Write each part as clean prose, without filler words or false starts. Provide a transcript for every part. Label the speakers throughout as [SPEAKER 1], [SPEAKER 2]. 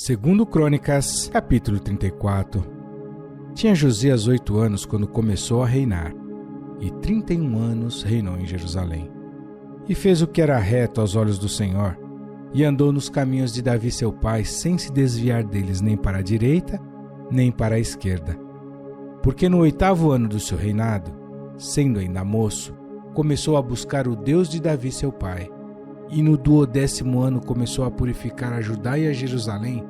[SPEAKER 1] Segundo Crônicas, capítulo 34. Tinha Josias 8 anos quando começou a reinar, e 31 anos reinou em Jerusalém. E fez o que era reto aos olhos do Senhor, e andou nos caminhos de Davi seu pai, sem se desviar deles nem para a direita, nem para a esquerda. Porque no 8º ano do seu reinado, sendo ainda moço, começou a buscar o Deus de Davi seu pai, e no 12º ano começou a purificar a Judá e a Jerusalém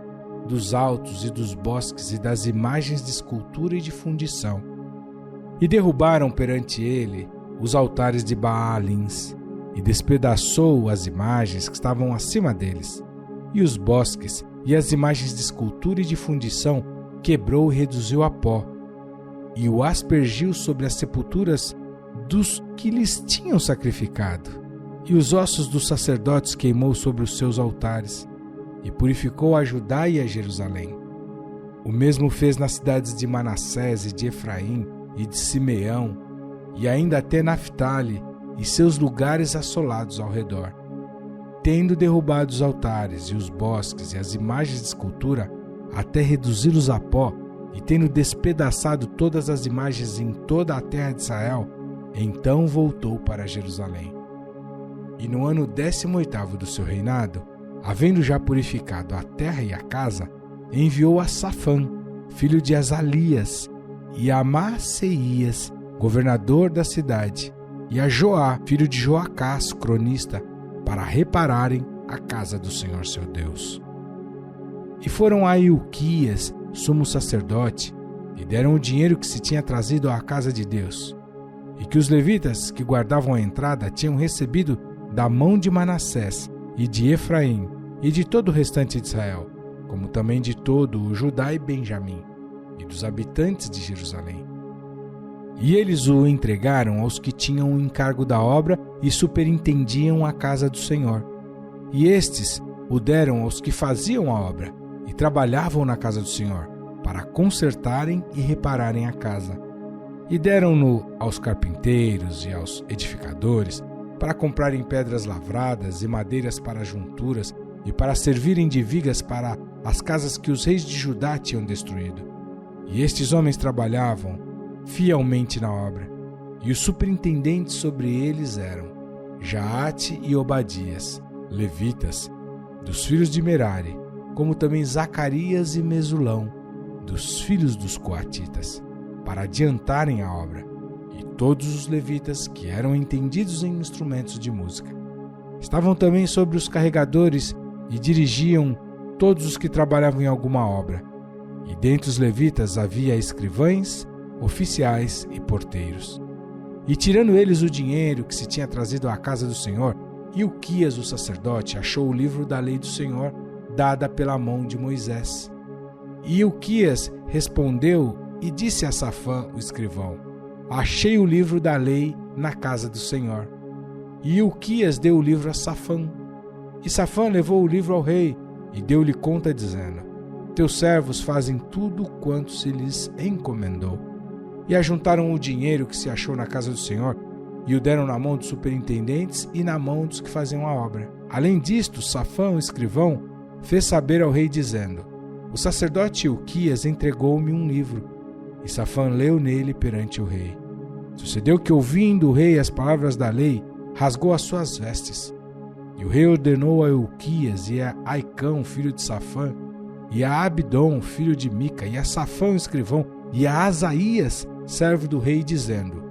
[SPEAKER 1] dos altos e dos bosques e das imagens de escultura e de fundição. E derrubaram perante ele os altares de Baalins, e despedaçou as imagens que estavam acima deles, e os bosques e as imagens de escultura e de fundição quebrou e reduziu a pó, e o aspergiu sobre as sepulturas dos que lhes tinham sacrificado, e os ossos dos sacerdotes queimou sobre os seus altares, e purificou a Judá e a Jerusalém. O mesmo fez nas cidades de Manassés e de Efraim e de Simeão, e ainda até Naftali e seus lugares assolados ao redor. Tendo derrubado os altares e os bosques e as imagens de escultura, até reduzi-los a pó, e tendo despedaçado todas as imagens em toda a terra de Israel, então voltou para Jerusalém. E no ano 18º do seu reinado, havendo já purificado a terra e a casa, enviou a Safã, filho de Azalias, e a Maaseias, governador da cidade, e a Joá, filho de Joacás, cronista, para repararem a casa do Senhor seu Deus. E foram a Ilquias, sumo sacerdote, e deram o dinheiro que se tinha trazido à casa de Deus, e que os levitas que guardavam a entrada tinham recebido da mão de Manassés e de Efraim e de todo o restante de Israel, como também de todo o Judá e Benjamim, e dos habitantes de Jerusalém. E eles o entregaram aos que tinham o encargo da obra e superintendiam a casa do Senhor. E estes o deram aos que faziam a obra e trabalhavam na casa do Senhor, para consertarem e repararem a casa. E deram-no aos carpinteiros e aos edificadores, para comprarem pedras lavradas e madeiras para junturas, e para servirem de vigas para as casas que os reis de Judá tinham destruído. E estes homens trabalhavam fielmente na obra, e os superintendentes sobre eles eram Jaate e Obadias, levitas, dos filhos de Merari, como também Zacarias e Mesulão, dos filhos dos coatitas, para adiantarem a obra, e todos os levitas que eram entendidos em instrumentos de música. Estavam também sobre os carregadores e dirigiam todos os que trabalhavam em alguma obra. E dentre os levitas havia escrivães, oficiais e porteiros. E tirando eles o dinheiro que se tinha trazido à casa do Senhor, Ilquias o sacerdote achou o livro da lei do Senhor, dada pela mão de Moisés. E Ilquias respondeu e disse a Safã, o escrivão: achei o livro da lei na casa do Senhor. E Ilquias deu o livro a Safã. E Safã levou o livro ao rei e deu-lhe conta, dizendo: teus servos fazem tudo quanto se lhes encomendou. E ajuntaram o dinheiro que se achou na casa do Senhor e o deram na mão dos superintendentes e na mão dos que faziam a obra. Além disto, Safã, o escrivão, fez saber ao rei, dizendo: o sacerdote Ilquias entregou-me um livro. E Safã leu nele perante o rei. Sucedeu que, ouvindo o rei as palavras da lei, rasgou as suas vestes. E o rei ordenou a Ilquias e a Aicão, filho de Safã, e a Abdom, filho de Mica, e a Safã, o escrivão, e a Asaías, servo do rei, dizendo: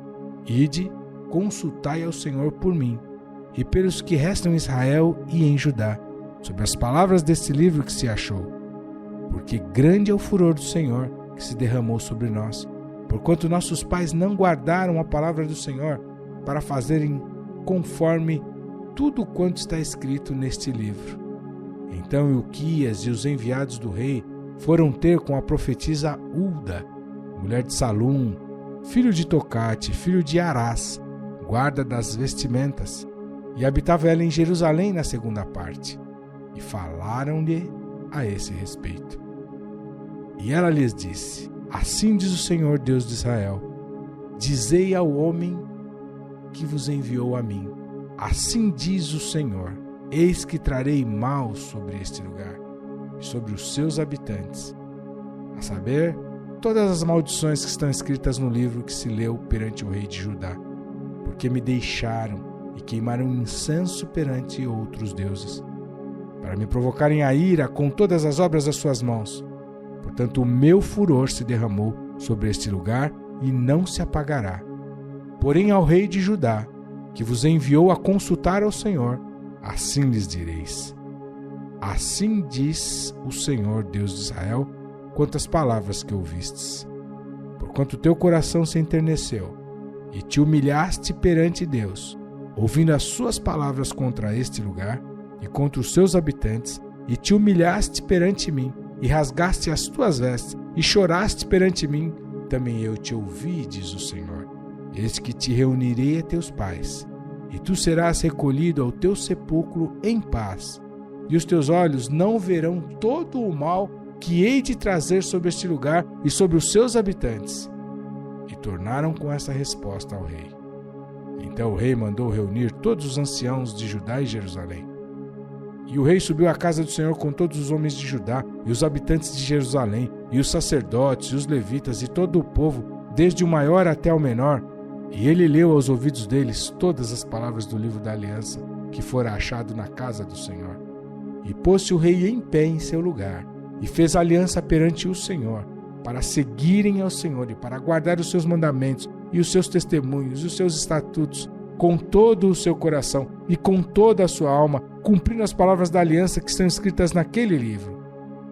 [SPEAKER 1] ide, consultai ao Senhor por mim, e pelos que restam em Israel e em Judá, sobre as palavras deste livro que se achou. Porque grande é o furor do Senhor que se derramou sobre nós, porquanto nossos pais não guardaram a palavra do Senhor para fazerem conforme tudo quanto está escrito neste livro. Então Ilquias e os enviados do rei foram ter com a profetisa Hulda, mulher de Salum, filho de Tocate, filho de Arás, guarda das vestimentas, e habitava ela em Jerusalém na segunda parte, e falaram-lhe a esse respeito. E ela lhes disse: assim diz o Senhor Deus de Israel: dizei ao homem que vos enviou a mim: assim diz o Senhor, eis que trarei mal sobre este lugar, e sobre os seus habitantes, a saber, todas as maldições que estão escritas no livro que se leu perante o rei de Judá, porque me deixaram e queimaram incenso perante outros deuses, para me provocarem a ira com todas as obras das suas mãos. Portanto, o meu furor se derramou sobre este lugar e não se apagará. Porém, ao rei de Judá, que vos enviou a consultar ao Senhor, assim lhes direis: assim diz o Senhor Deus de Israel, quanto às palavras que ouvistes. Porquanto teu coração se enterneceu e te humilhaste perante Deus, ouvindo as suas palavras contra este lugar e contra os seus habitantes, e te humilhaste perante mim, e rasgaste as tuas vestes, e choraste perante mim, também eu te ouvi, diz o Senhor. Eis que te reunirei a teus pais, e tu serás recolhido ao teu sepulcro em paz, e os teus olhos não verão todo o mal que hei de trazer sobre este lugar e sobre os seus habitantes. E tornaram com essa resposta ao rei. Então o rei mandou reunir todos os anciãos de Judá e Jerusalém. E o rei subiu à casa do Senhor com todos os homens de Judá e os habitantes de Jerusalém, e os sacerdotes, e os levitas, e todo o povo, desde o maior até o menor. E ele leu aos ouvidos deles todas as palavras do livro da aliança, que fora achado na casa do Senhor. E pôs-se o rei em pé em seu lugar, e fez aliança perante o Senhor, para seguirem ao Senhor e para guardar os seus mandamentos, e os seus testemunhos, e os seus estatutos, com todo o seu coração e com toda a sua alma, cumprindo as palavras da aliança que estão escritas naquele livro.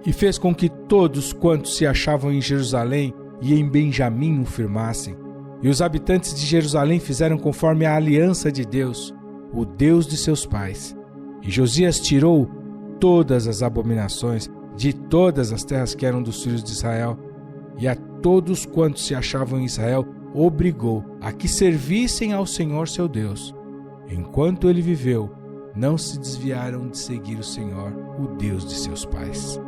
[SPEAKER 1] E fez com que todos quantos se achavam em Jerusalém e em Benjamim o firmassem. E os habitantes de Jerusalém fizeram conforme a aliança de Deus, o Deus de seus pais. E Josias tirou todas as abominações de todas as terras que eram dos filhos de Israel, e a todos quantos se achavam em Israel obrigou a que servissem ao Senhor seu Deus. Enquanto ele viveu, não se desviaram de seguir o Senhor, o Deus de seus pais.